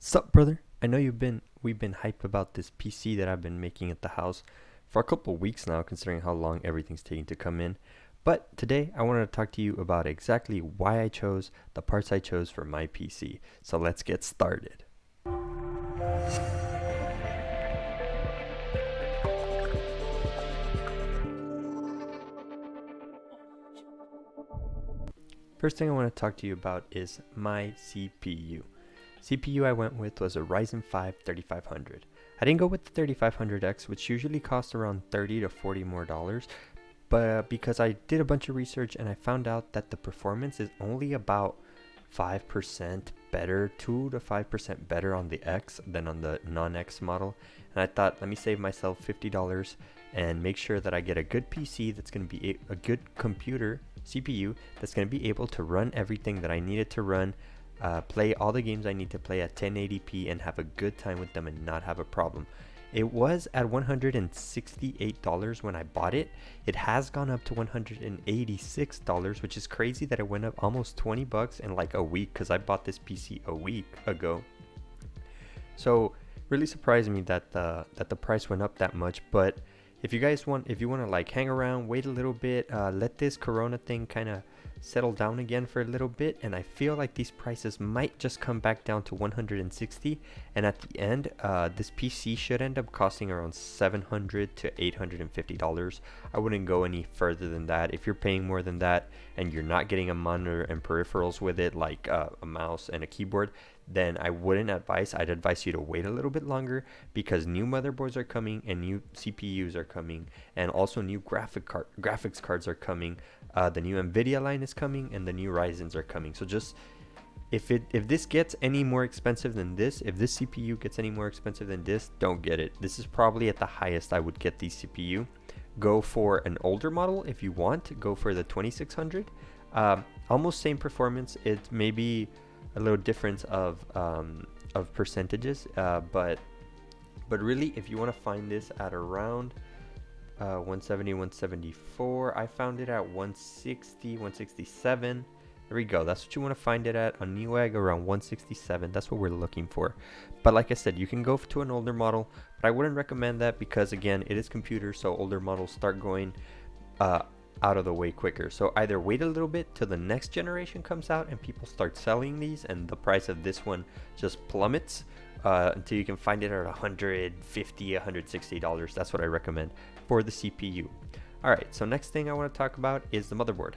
Sup, brother? I know we've been hype about this PC that I've been making at the house for a couple weeks now, considering how long everything's taking to come in. But today I wanted to talk to you about exactly why I chose the parts I chose for my PC. So let's get started. First thing I want to talk to you about is my CPU. CPU I went with was a Ryzen 5 3500. I didn't go with the 3500X, which usually costs around $30 to $40 more, but because I did a bunch of research and I found out that the performance is only about 5% better, 2 to 5% better on the X than on the non-X model. And I thought, let me save myself $50 and make sure that I get a good PC that's going to be a good computer CPU that's going to be able to run everything that I needed to run, play all the games I need to play at 1080p and have a good time with them and not have a problem. It was at $168 when I bought it. It has gone up to $186, which is crazy that it went up almost 20 bucks in like a week, because I bought this PC a week ago. So really surprised me that the price went up that much. But if you want to like hang around, wait a little bit, let this corona thing kind of settle down again for a little bit, and I feel like these prices might just come back down to 160, and at the end this PC should end up costing around $700 to $850. I wouldn't go any further than that. If you're paying more than that and you're not getting a monitor and peripherals with it, like a mouse and a keyboard, then I wouldn't advise. I'd advise you to wait a little bit longer, because new motherboards are coming and new CPUs are coming, and also new graphics cards are coming. The new EVGA line is coming and the new Ryzens are coming. So just if this gets any more expensive than this, if this CPU gets any more expensive than this, don't get it. This is probably at the highest I would get the CPU. Go for an older model if you want. Go for the 2600. Almost same performance. It may be a little difference of percentages, but really, if you want to find this at around 170, 174, I found it at 160, 167. There we go. That's what you want to find it at on Newegg, around 167. That's what we're looking for. But like I said, you can go to an older model, but I wouldn't recommend that, because again, it is computer, so older models start going out of the way quicker. So either wait a little bit till the next generation comes out and people start selling these and the price of this one just plummets until you can find it at $150, $160. That's what I recommend for the CPU. Alright, so next thing I want to talk about is the motherboard.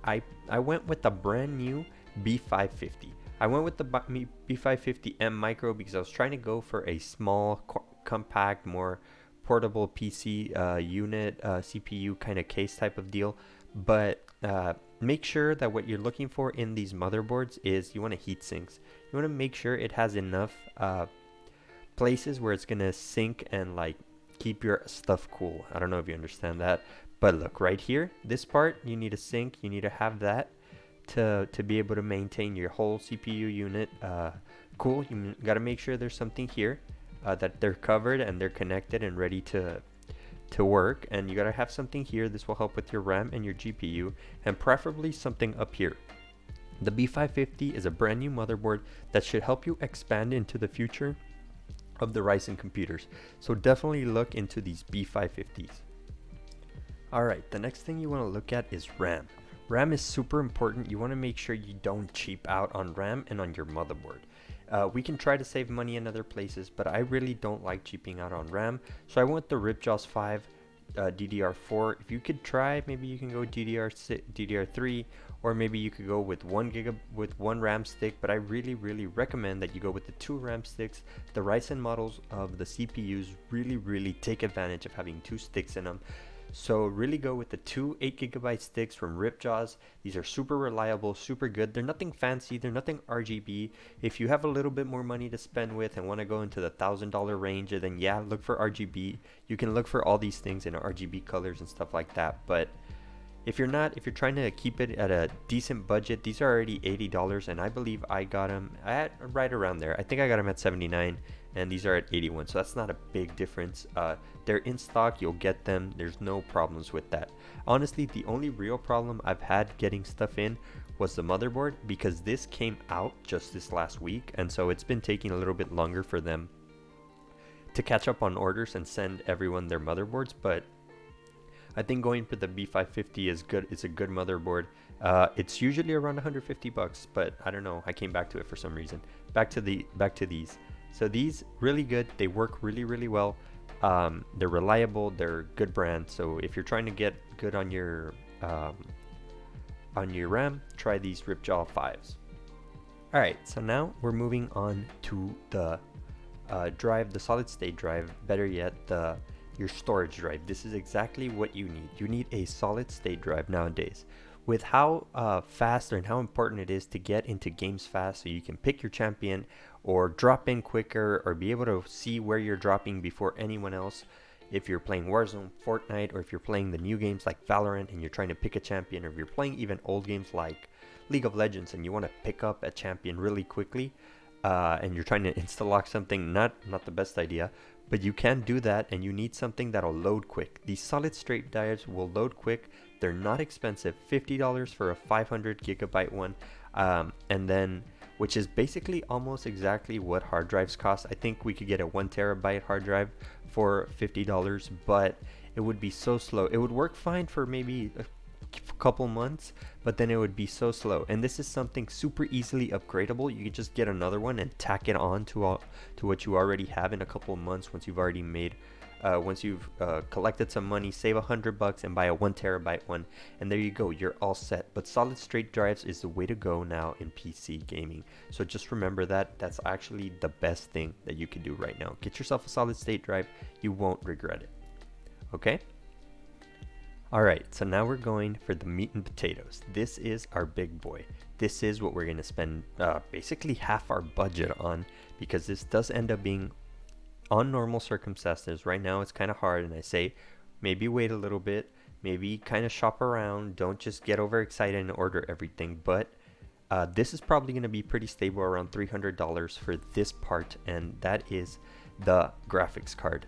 I went with the brand new B550. I went with the B550M Micro because I was trying to go for a small, compact, more portable PC unit, CPU kind of case type of deal. But make sure that what you're looking for in these motherboards is you want to heat sinks. You want to make sure it has enough places where it's gonna sink and like keep your stuff cool. I don't know if you understand that, but look right here, this part, you need a sink. You need to have that to be able to maintain your whole CPU unit cool. You got to make sure there's something here that they're covered and they're connected and ready to work, and you got to have something here. This will help with your RAM and your GPU, and preferably something up here. The B550 is a brand new motherboard that should help you expand into the future of the Ryzen computers, so definitely look into these B550s. Alright, the next thing you want to look at is RAM. RAM is super important. You want to make sure you don't cheap out on RAM and on your motherboard. We can try to save money in other places, but I really don't like cheaping out on RAM, so I went the Ripjaws 5 DDR4. If you could try, maybe you can go DDR3, or maybe you could go with 1 RAM stick, but I really recommend that you go with the 2 RAM sticks. The Ryzen models of the CPUs really take advantage of having 2 sticks in them. So really go with the 2 8GB sticks from Ripjaws. These are super reliable, super good. They're nothing fancy, they're nothing RGB. If you have a little bit more money to spend with and want to go into the $1,000 range, then yeah, look for RGB. You can look for all these things in RGB colors and stuff like that. But if you're trying to keep it at a decent budget, these are already $80, and I believe I got them at right around there. I think I got them at 79, and these are at 81, so that's not a big difference. They're in stock, you'll get them, there's no problems with that. Honestly, the only real problem I've had getting stuff in was the motherboard, because this came out just this last week, and so it's been taking a little bit longer for them to catch up on orders and send everyone their motherboards. But I think going for the B550 is good. It's a good motherboard. It's usually around 150 bucks, but I don't know. I came back to it for some reason. Back to these. So these really good. They work really well. They're reliable. They're good brand. So if you're trying to get good on your RAM, try these Ripjaw 5s. All right. So now we're moving on to the drive, the solid state drive. Better yet, your storage drive. This is exactly what you need. You need a solid state drive nowadays. With how fast and how important it is to get into games fast, so you can pick your champion or drop in quicker, or be able to see where you're dropping before anyone else. If you're playing Warzone, Fortnite, or if you're playing the new games like Valorant and you're trying to pick a champion, or if you're playing even old games like League of Legends and you want to pick up a champion really quickly, and you're trying to insta-lock something, not the best idea, but you can do that, and you need something that'll load quick. These solid state drives will load quick. They're not expensive, $50 for a 500 gigabyte one, and then, which is basically almost exactly what hard drives cost. I think we could get a 1 terabyte hard drive for $50, but it would be so slow. It would work fine for maybe a couple months, but then it would be so slow. And this is something super easily upgradable. You could just get another one and tack it on to what you already have in a couple of months. Once you've already made once you've collected some money, save $100 and buy a 1 terabyte one, and there you go, you're all set. But solid state drives is the way to go now in PC gaming. So just remember that. That's actually the best thing that you can do right now. Get yourself a solid state drive. You won't regret it. Okay? Alright, so now we're going for the meat and potatoes. This is our big boy. This is what we're going to spend basically half our budget on, because this does end up being, on normal circumstances, right now it's kind of hard, and I say maybe wait a little bit, maybe kind of shop around, don't just get overexcited and order everything. But this is probably going to be pretty stable, around $300 for this part, and that is the graphics card.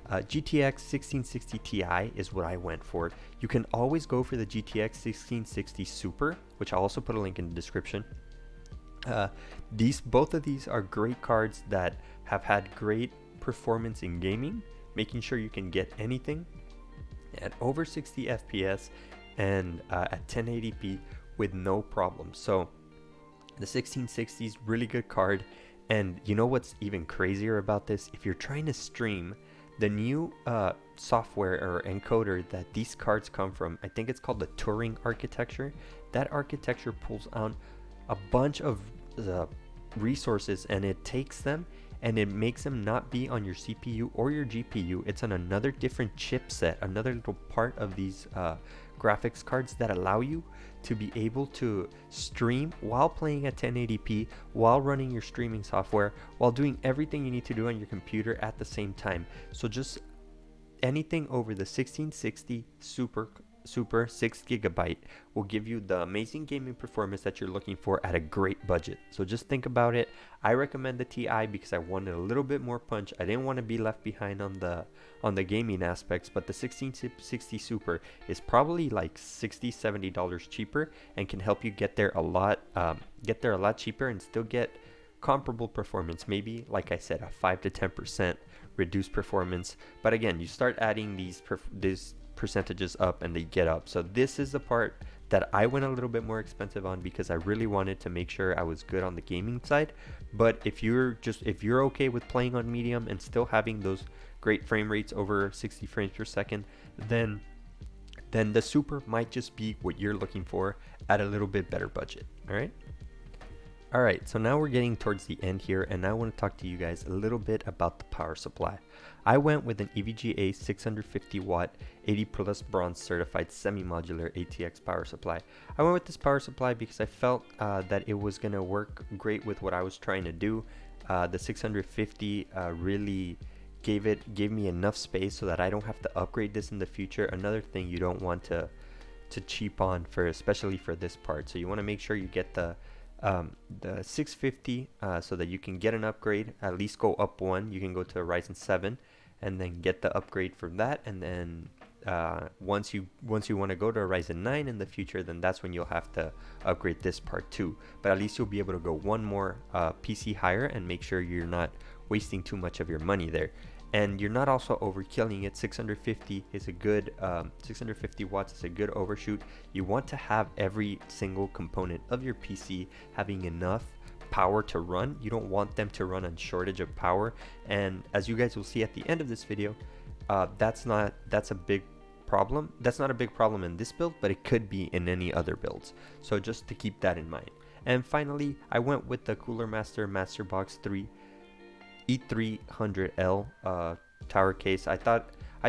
GTX 1660 Ti is what I went for. You can always go for the GTX 1660 Super, which I'll also put a link in the description. Both of these are great cards that have had great performance in gaming, making sure you can get anything at over 60 FPS and at 1080p with no problem. So the 1660 is really good card. And you know what's even crazier about this? If you're trying to stream, the new software or encoder that these cards come from, I think it's called the Turing architecture. That architecture pulls out a bunch of resources, and it takes them and it makes them not be on your CPU or your GPU. It's on another different chipset, another little part of these graphics cards that allow you to be able to stream while playing at 1080p, while running your streaming software, while doing everything you need to do on your computer at the same time. So just anything over the 1660 Super 6 gigabyte will give you the amazing gaming performance that you're looking for at a great budget. So just think about it. I recommend the Ti because I wanted a little bit more punch. I didn't want to be left behind on the gaming aspects, but the 1660 Super is probably like $60-$70 cheaper and can help you get there a lot cheaper and still get comparable performance. Maybe, like I said, a 5 to 10% reduced performance. But again, you start adding these percentages up and they get up. So this is the part that I went a little bit more expensive on because I really wanted to make sure I was good on the gaming side. But if you're okay with playing on medium and still having those great frame rates over 60 frames per second, then the Super might just be what you're looking for at a little bit better budget. All right, so now we're getting towards the end here, and I want to talk to you guys a little bit about the power supply. I went with an EVGA 650 watt 80 plus bronze certified semi-modular ATX power supply. I went with this power supply because I felt that it was going to work great with what I was trying to do. The 650 really gave me enough space so that I don't have to upgrade this in the future. Another thing you don't want to cheap on, especially for this part. So you want to make sure you get the 650 so that you can get an upgrade, at least go up one. You can go to a Ryzen 7 and then get the upgrade from that, and then once you want to go to a Ryzen 9 in the future, then that's when you'll have to upgrade this part too. But at least you'll be able to go one more PC higher and make sure you're not wasting too much of your money there. And you're not also overkilling it. 650 is a good 650 watts is a good overshoot. You want to have every single component of your PC having enough power to run. You don't want them to run on shortage of power. And as you guys will see at the end of this video, that's a big problem. That's not a big problem in this build, but it could be in any other builds. So just to keep that in mind. And finally, I went with the Cooler Master Masterbox 3 E300L tower case. I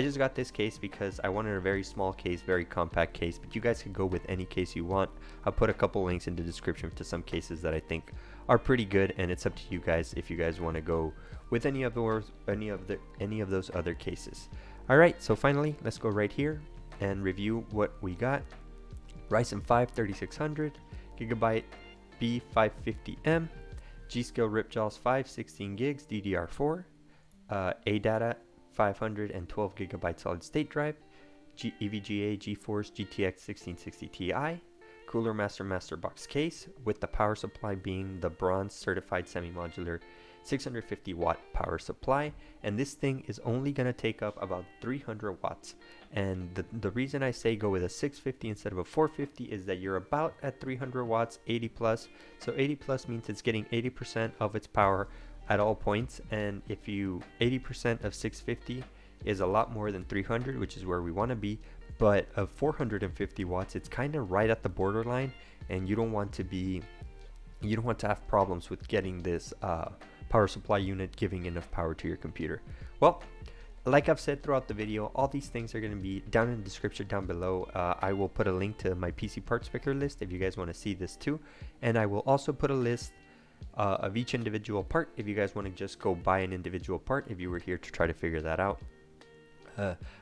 just got this case because I wanted a very small case, very compact case, but you guys can go with any case you want. I'll put a couple links in the description to some cases that I think are pretty good, and it's up to you guys if you guys want to go with any of those other cases. All right, so finally, let's go right here and review what we got. Ryzen 5 3600 gigabyte B550M, G-Skill Ripjaws 5 16 gigs DDR4, ADATA 512 gigabyte solid state drive, EVGA GeForce GTX 1660 Ti, Cooler Master Masterbox case with the power supply being the bronze certified semi-modular 650 watt power supply, and this thing is only going to take up about 300 watts. And the reason I say go with a 650 instead of a 450 is that you're about at 300 watts, 80 plus. So 80 plus means it's getting 80% of its power at all points, and if you 80% of 650 is a lot more than 300, which is where we want to be. But of 450 watts, it's kind of right at the borderline, and you don't want to have problems with getting this power supply unit giving enough power to your computer. Well, like I've said throughout the video, all these things are going to be down in the description down below. I will put a link to my PC parts picker list if you guys want to see this too, and I will also put a list of each individual part if you guys want to just go buy an individual part if you were here to try to figure that out.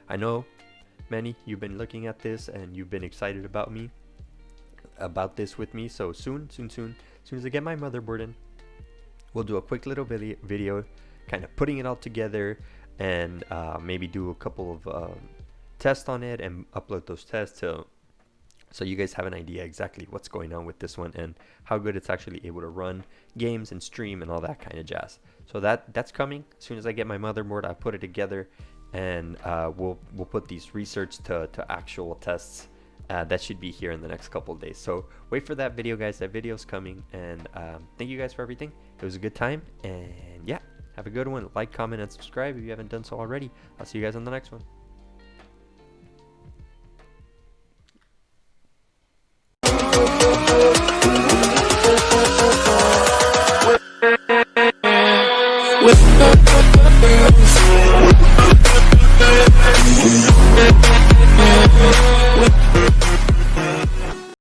I know many, you've been looking at this and you've been excited about this with me, so soon as I get my motherboard in, we'll do a quick little video kind of putting it all together, and maybe do a couple of tests on it and upload those tests so you guys have an idea exactly what's going on with this one and how good it's actually able to run games and stream and all that kind of jazz. So that's coming. As soon as I get my motherboard, I put it together, and we'll put these research to actual tests. That should be here in the next couple of days. So wait for that video, guys. That video's coming, and thank you guys for everything. It was a good time, and yeah, have a good one. Like, comment, and subscribe if you haven't done so already. I'll see you guys on the next one. With